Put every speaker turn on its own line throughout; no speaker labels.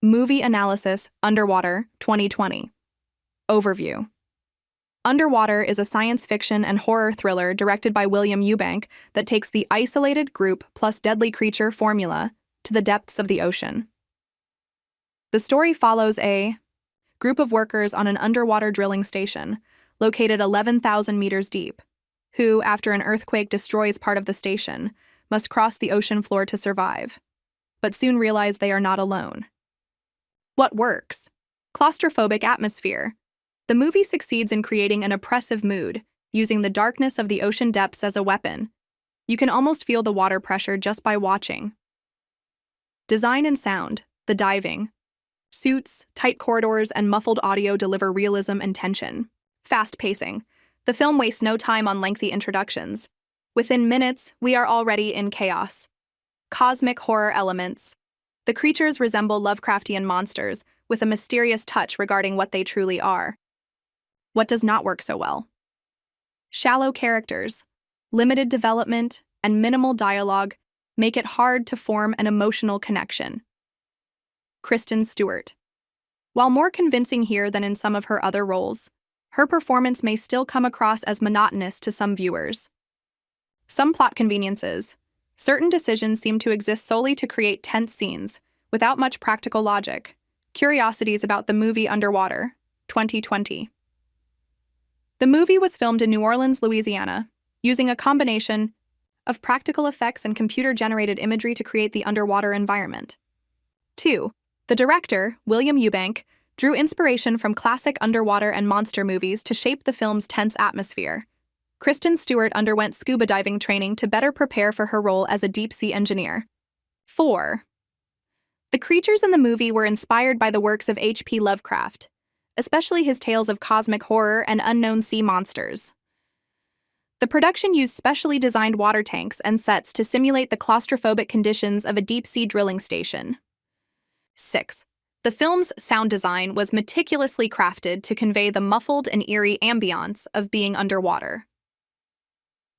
Movie Analysis Underwater 2020. Overview. Underwater is a science fiction and horror thriller directed by William Eubank that takes the isolated group plus deadly creature formula to the depths of the ocean. The story follows a group of workers on an underwater drilling station located 11,000 meters deep, who, after an earthquake destroys part of the station, must cross the ocean floor to survive, but soon realize they are not alone. What works? Claustrophobic atmosphere. The movie succeeds in creating an oppressive mood, using the darkness of the ocean depths as a weapon. You can almost feel the water pressure just by watching. Design and sound. The diving. Suits, tight corridors, and muffled audio deliver realism and tension. Fast pacing. The film wastes no time on lengthy introductions. Within minutes, we are already in chaos. Cosmic horror elements. The creatures resemble Lovecraftian monsters, with a mysterious touch regarding what they truly are. What does not work so well? Shallow characters, limited development, and minimal dialogue make it hard to form an emotional connection. Kristen Stewart. While more convincing here than in some of her other roles, her performance may still come across as monotonous to some viewers. Some plot conveniences. Certain decisions seem to exist solely to create tense scenes, without much practical logic. Curiosities about the movie Underwater, 2020. The movie was filmed in New Orleans, Louisiana, using a combination of practical effects and computer-generated imagery to create the underwater environment. 2. The director, William Eubank, drew inspiration from classic underwater and monster movies to shape the film's tense atmosphere. Kristen Stewart underwent scuba diving training to better prepare for her role as a deep-sea engineer. 4. The creatures in the movie were inspired by the works of H.P. Lovecraft, especially his tales of cosmic horror and unknown sea monsters. The production used specially designed water tanks and sets to simulate the claustrophobic conditions of a deep-sea drilling station. 6. The film's sound design was meticulously crafted to convey the muffled and eerie ambiance of being underwater.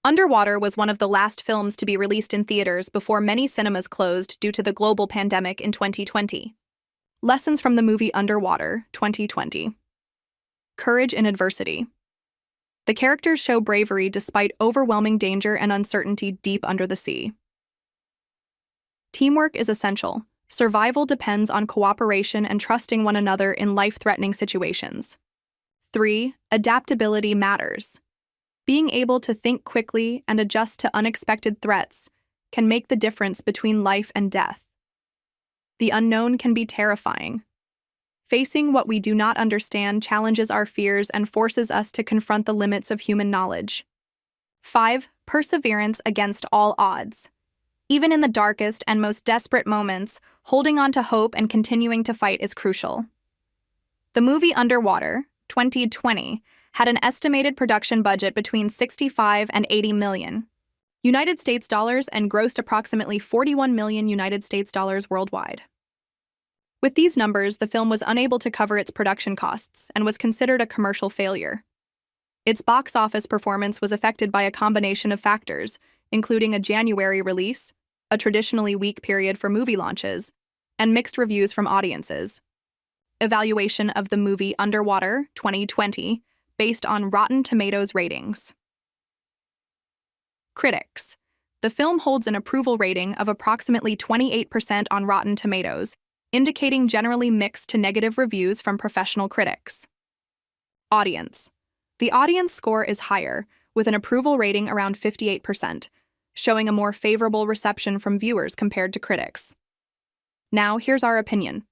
Underwater was one of the last films to be released in theaters before many cinemas closed due to the global pandemic in 2020. Lessons from the movie Underwater, 2020. Courage in adversity. The characters show bravery despite overwhelming danger and uncertainty deep under the sea. Teamwork is essential. Survival depends on cooperation and trusting one another in life-threatening situations. 3. Adaptability matters. Being able to think quickly and adjust to unexpected threats can make the difference between life and death. The unknown can be terrifying. Facing what we do not understand challenges our fears and forces us to confront the limits of human knowledge. 5. Perseverance against all odds. Even in the darkest and most desperate moments, holding on to hope and continuing to fight is crucial. The movie Underwater, 2020, had an estimated production budget between 65 and 80 million United States dollars and grossed approximately 41 million United States dollars worldwide. With these numbers, the film was unable to cover its production costs and was considered a commercial failure. Its box office performance was affected by a combination of factors, including a January release, a traditionally weak period for movie launches, and mixed reviews from audiences. Evaluation of the movie Underwater, 2020, based on Rotten Tomatoes ratings. Critics. The film holds an approval rating of approximately 28% on Rotten Tomatoes, indicating generally mixed to negative reviews from professional critics. Audience. The audience score is higher, with an approval rating around 58%, showing a more favorable reception from viewers compared to critics. Now, here's our opinion.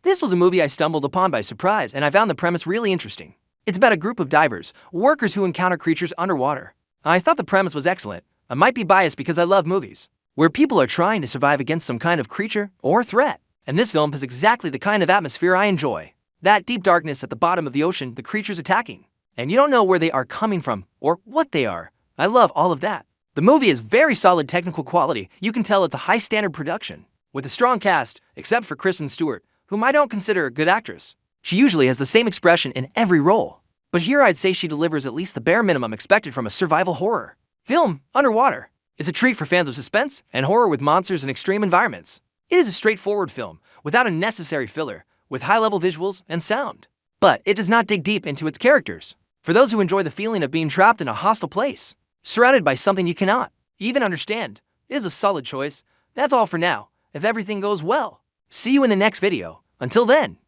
This was a movie I stumbled upon by surprise, and I found the premise really interesting. It's about a group of divers, workers who encounter creatures underwater. I thought the premise was excellent. I might be biased because I love movies where people are trying to survive against some kind of creature or threat. And this film has exactly the kind of atmosphere I enjoy. That deep darkness at the bottom of the ocean, the creatures attacking. And you don't know where they are coming from or what they are. I love all of that. The movie is very solid technical quality. You can tell it's a high-standard production, with a strong cast, except for Kristen Stewart, whom I don't consider a good actress. She usually has the same expression in every role. But here I'd say she delivers at least the bare minimum expected from a survival horror film. Underwater is a treat for fans of suspense and horror with monsters and extreme environments. It is a straightforward film, without unnecessary filler, with high-level visuals and sound. But it does not dig deep into its characters. For those who enjoy the feeling of being trapped in a hostile place, surrounded by something you cannot even understand, it is a solid choice. That's all for now, if everything goes well. See you in the next video. Until then.